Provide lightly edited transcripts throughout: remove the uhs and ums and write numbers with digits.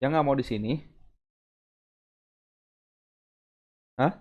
Yang nggak mau di sini? Hah?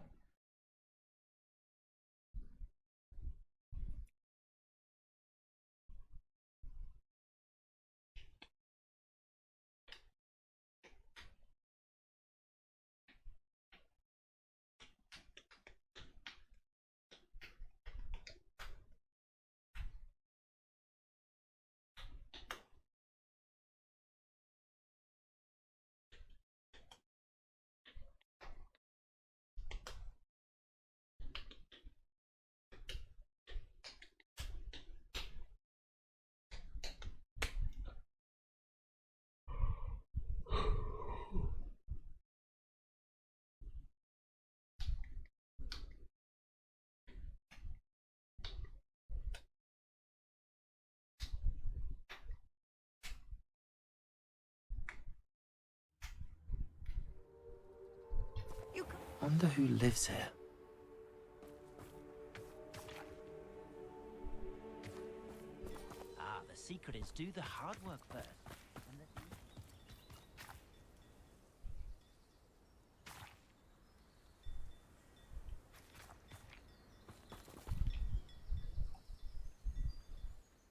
Wonder who lives here. Ah, the secret is do the hard work first.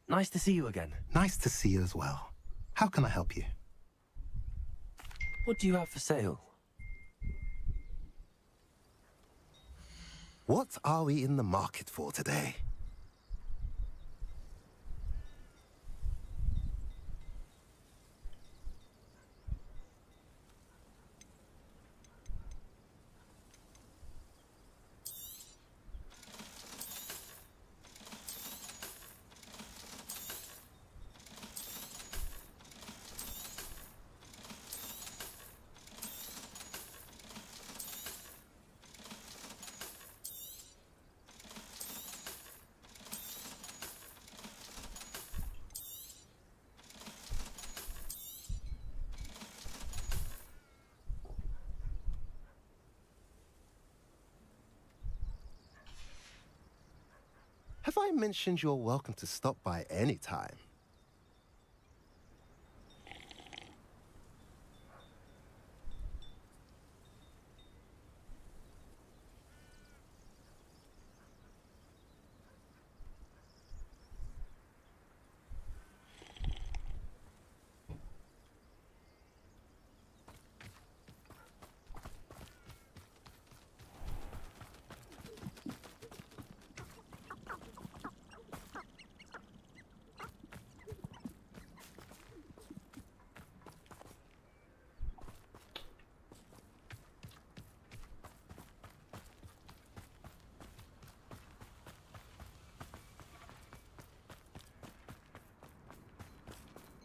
Nice to see you again. Nice to see you as well. How can I help you? What do you have for sale? What are we in the market for today? Have I mentioned you're welcome to stop by any time?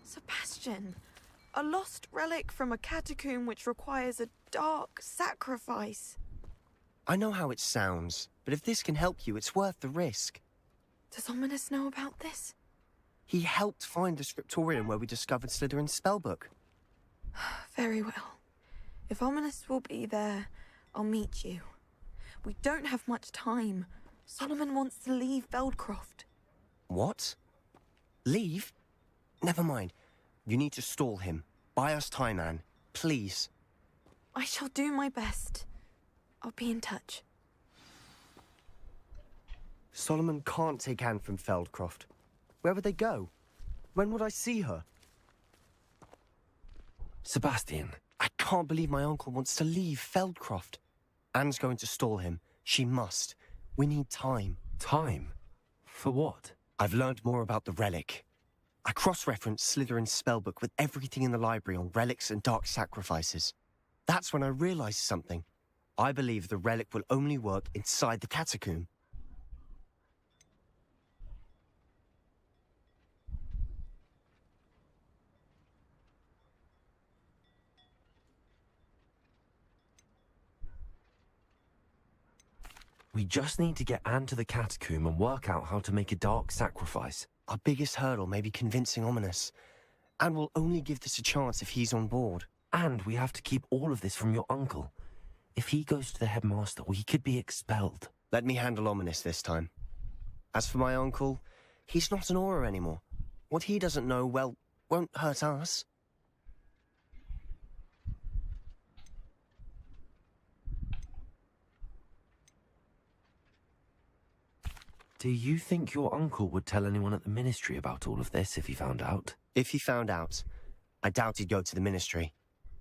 Sebastian, a lost relic from a catacomb which requires a dark sacrifice. I know how it sounds, but if this can help you, it's worth the risk. Does Ominous know about this? He helped find the scriptorium where we discovered Slytherin's spellbook. Very well. If Ominous will be there, I'll meet you. We don't have much time. Solomon wants to leave Feldcroft. What? Leave? Never mind. You need to stall him. Buy us time, Anne. Please. I shall do my best. I'll be in touch. Solomon can't take Anne from Feldcroft. Where would they go? When would I see her? Sebastian. I can't believe my uncle wants to leave Feldcroft. Anne's going to stall him. She must. We need time. Time? For what? I've learned more about the relic. I cross-referenced Slytherin's spellbook with everything in the library on relics and dark sacrifices. That's when I realized something. I believe the relic will only work inside the catacomb. We just need to get Anne to the catacomb and work out how to make a dark sacrifice. Our biggest hurdle may be convincing Ominous. And we'll only give this a chance if he's on board. And we have to keep all of this from your uncle. If he goes to the headmaster, we could be expelled. Let me handle Ominous this time. As for my uncle, he's not an Auror anymore. What he doesn't know, well, won't hurt us. Do you think your uncle would tell anyone at the ministry about all of this if he found out? If he found out, I doubt he'd go to the ministry.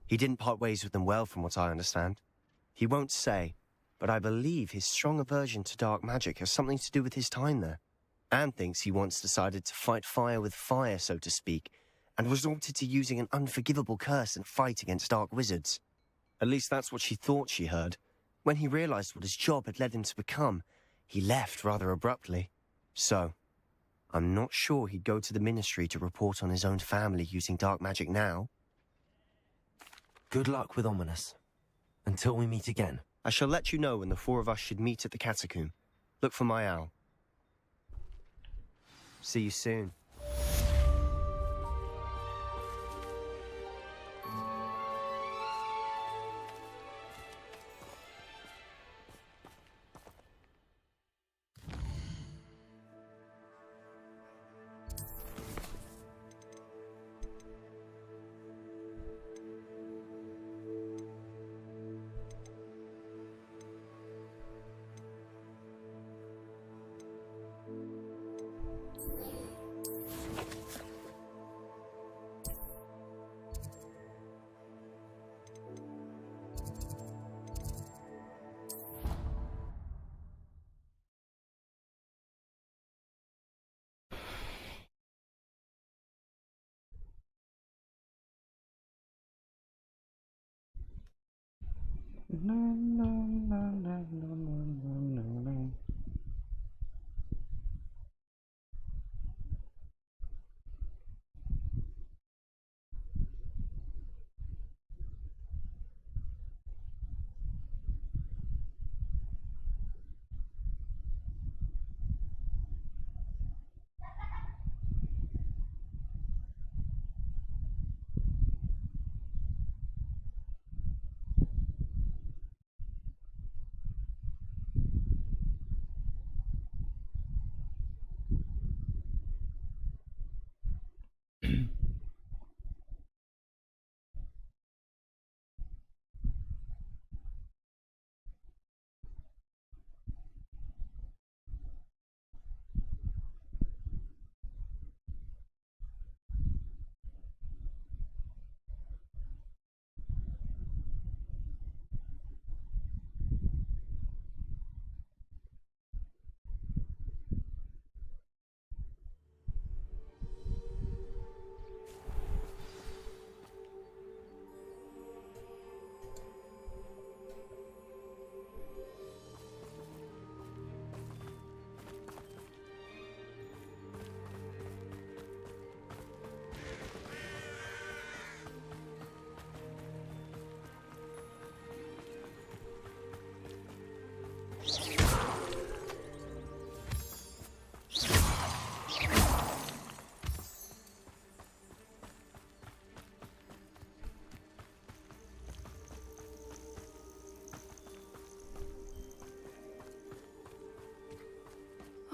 He didn't part ways with them well, from what I understand. He won't say, but I believe his strong aversion to dark magic has something to do with his time there. Anne thinks he once decided to fight fire with fire, so to speak, and resorted to using an unforgivable curse and fight against dark wizards. At least that's what she thought she heard. When he realized what his job had led him to become, he left rather abruptly. So, I'm not sure he'd go to the ministry to report on his own family using dark magic now. Good luck with Ominous. Until we meet again. I shall let you know when the four of us should meet at the catacomb. Look for my owl. See you soon.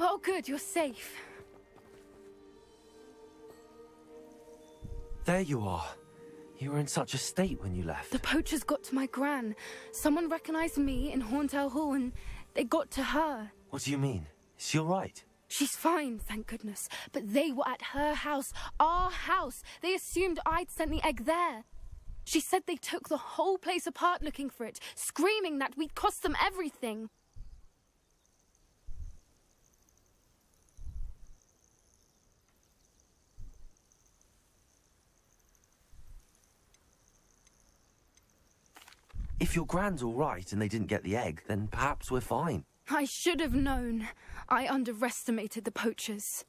Oh, good, you're safe. There you are. You were in such a state when you left. The poachers got to my gran. Someone recognized me in Horntail Hall and they got to her. What do you mean? Is she all right? She's fine, thank goodness. But they were at her house, our house. They assumed I'd sent the egg there. She said they took the whole place apart looking for it, screaming that we'd cost them everything. If your gran's all right and they didn't get the egg, then perhaps we're fine. I should have known. I underestimated the poachers.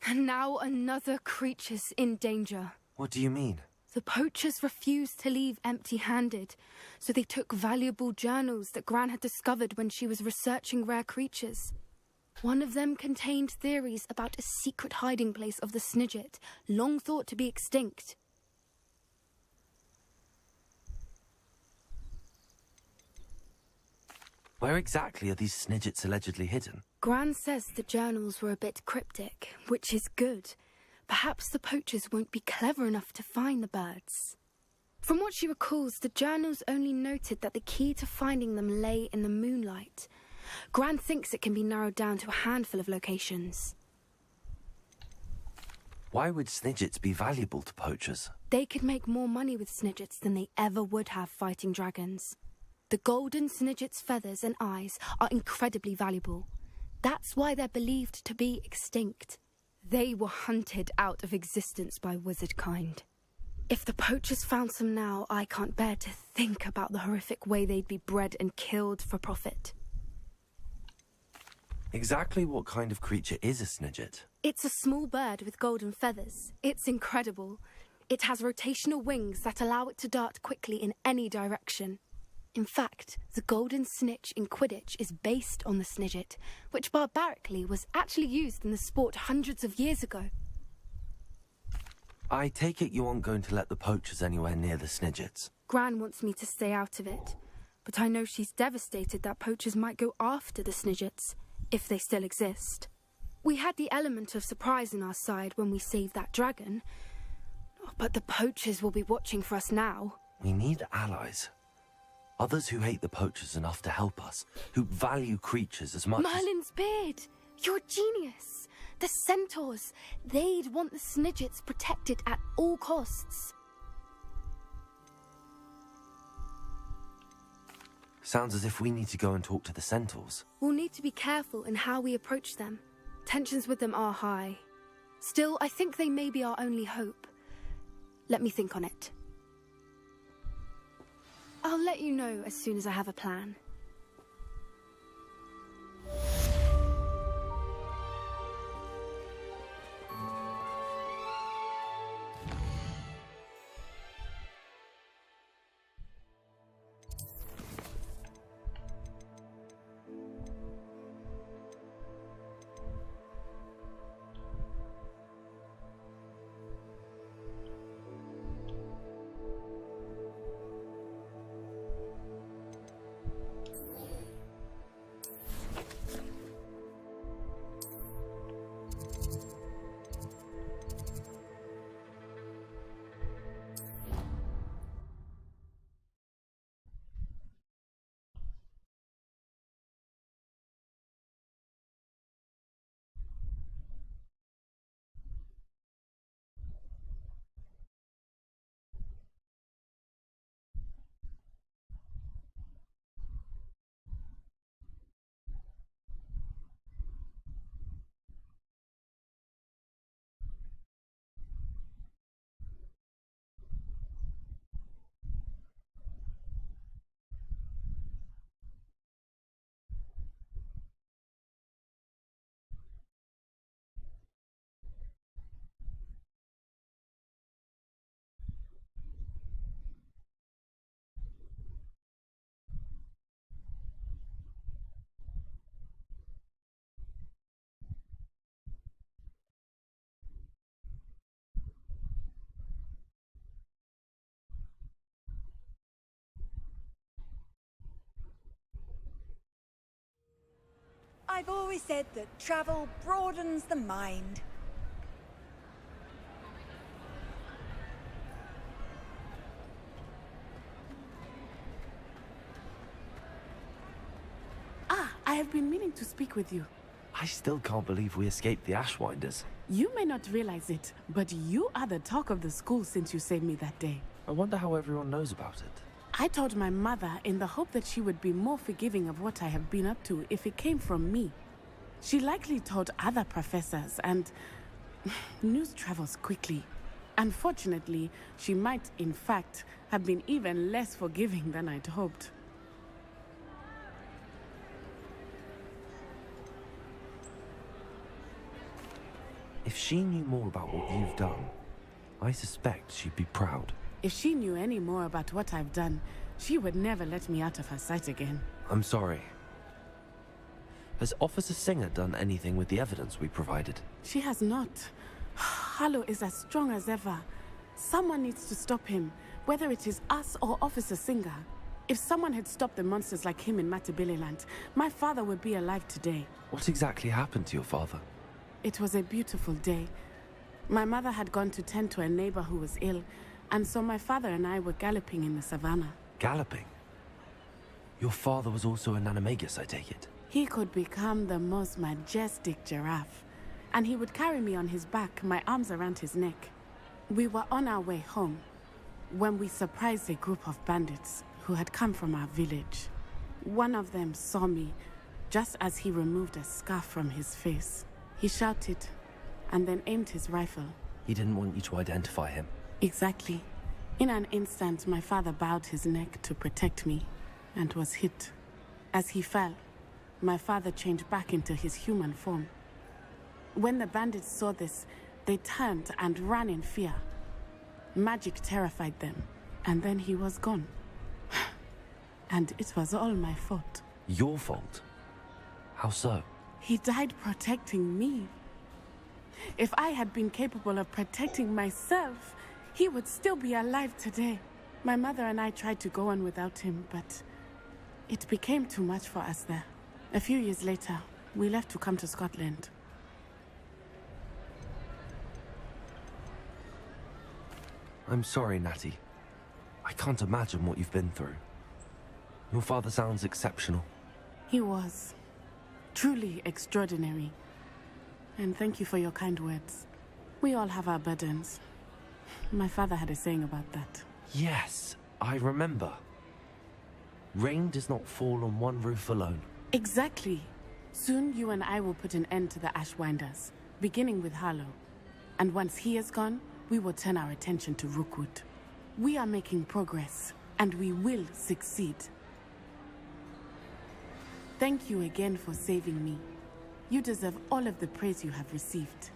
And now another creature's in danger. What do you mean? The poachers refused to leave empty-handed, so they took valuable journals that Gran had discovered when she was researching rare creatures. One of them contained theories about a secret hiding place of the Snidget, long thought to be extinct. Where exactly are these Snidgets allegedly hidden? Gran says the journals were a bit cryptic, which is good. Perhaps the poachers won't be clever enough to find the birds. From what she recalls, the journals only noted that the key to finding them lay in the moonlight. Gran thinks it can be narrowed down to a handful of locations. Why would snidgets be valuable to poachers? They could make more money with snidgets than they ever would have fighting dragons. The golden snidget's feathers and eyes are incredibly valuable. That's why they're believed to be extinct. They were hunted out of existence by wizard kind. If the poachers found some now, I can't bear to think about the horrific way they'd be bred and killed for profit. Exactly what kind of creature is a snidget? It's a small bird with golden feathers. It's incredible. It has rotational wings that allow it to dart quickly in any direction. In fact, the golden snitch in Quidditch is based on the snidget, which barbarically was actually used in the sport hundreds of years ago. I take it you aren't going to let the poachers anywhere near the snidgets. Gran wants me to stay out of it, but I know she's devastated that poachers might go after the snidgets, if they still exist. We had the element of surprise on our side when we saved that dragon, but the poachers will be watching for us now. We need allies. Others who hate the poachers enough to help us, who value creatures as much as... Merlin's beard! You're a genius! The centaurs! They'd want the snidgets protected at all costs. Sounds as if we need to go and talk to the centaurs. We'll need to be careful in how we approach them. Tensions with them are high. Still, I think they may be our only hope. Let me think on it. I'll let you know as soon as I have a plan. I've always said that travel broadens the mind. I have been meaning to speak with you. I still can't believe we escaped the Ashwinders. You may not realize it, but you are the talk of the school since you saved me that day. I wonder how everyone knows about it. I told my mother in the hope that she would be more forgiving of what I have been up to if it came from me. She likely told other professors, and news travels quickly. Unfortunately, she might, in fact, have been even less forgiving than I'd hoped. If she knew more about what you've done, I suspect she'd be proud. If she knew any more about what I've done, she would never let me out of her sight again. I'm sorry. Has Officer Singer done anything with the evidence we provided? She has not. Harlow is as strong as ever. Someone needs to stop him, whether it is us or Officer Singer. If someone had stopped the monsters like him in Matabeleland, my father would be alive today. What exactly happened to your father? It was a beautiful day. My mother had gone to tend to a neighbor who was ill, and so my father and I were galloping in the savannah. Galloping? Your father was also an animagus, I take it? He could become the most majestic giraffe, and he would carry me on his back, my arms around his neck. We were on our way home when we surprised a group of bandits who had come from our village. One of them saw me just as he removed a scarf from his face. He shouted and then aimed his rifle. He didn't want you to identify him. Exactly. In an instant, my father bowed his neck to protect me and was hit. As he fell, my father changed back into his human form. When the bandits saw this, they turned and ran in fear. Magic terrified them, and then he was gone. And it was all my fault. Your fault? How so? He died protecting me. If I had been capable of protecting myself, he would still be alive today. My mother and I tried to go on without him, but it became too much for us there. A few years later, we left to come to Scotland. I'm sorry, Natty. I can't imagine what you've been through. Your father sounds exceptional. He was truly extraordinary. And thank you for your kind words. We all have our burdens. My father had a saying about that. Yes, I remember. Rain does not fall on one roof alone. Exactly. Soon you and I will put an end to the Ashwinders, beginning with Harlow. And once he is gone, we will turn our attention to Rookwood. We are making progress, and we will succeed. Thank you again for saving me. You deserve all of the praise you have received.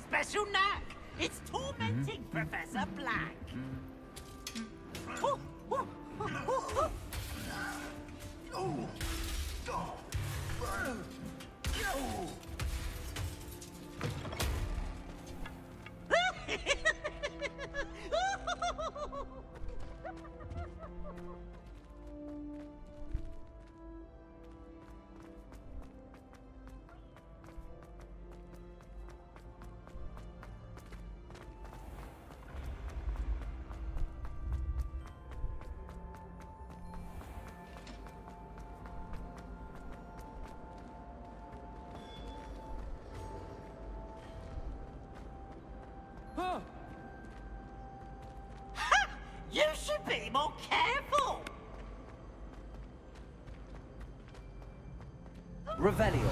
Special knack! It's tormenting Professor Black! Oh, oh, oh, oh, oh. You should be more careful! Revelio.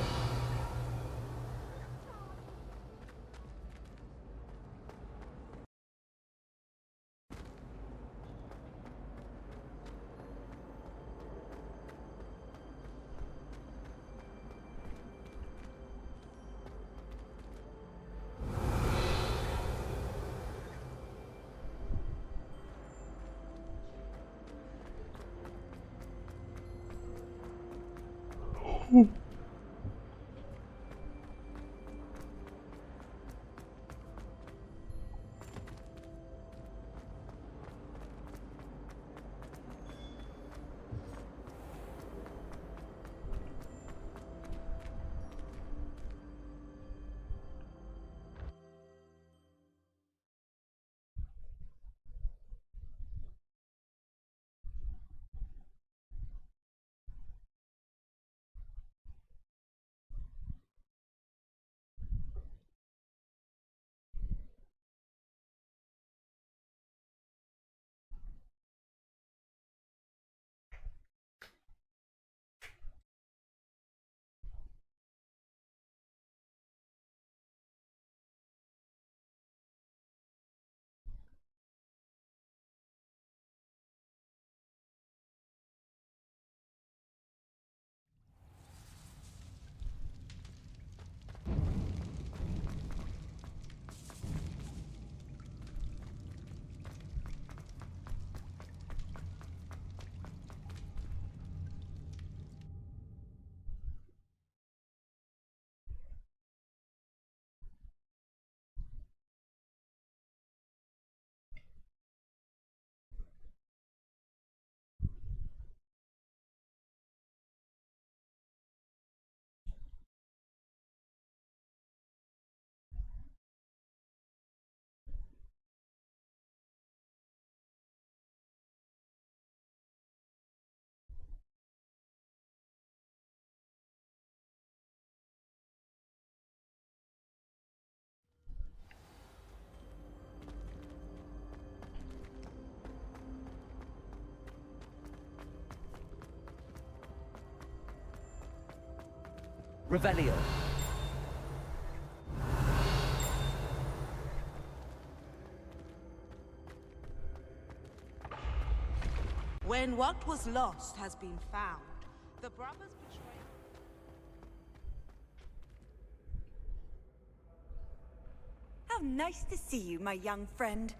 Revelio. When what was lost has been found, the brothers betray... How nice to see you, my young friend.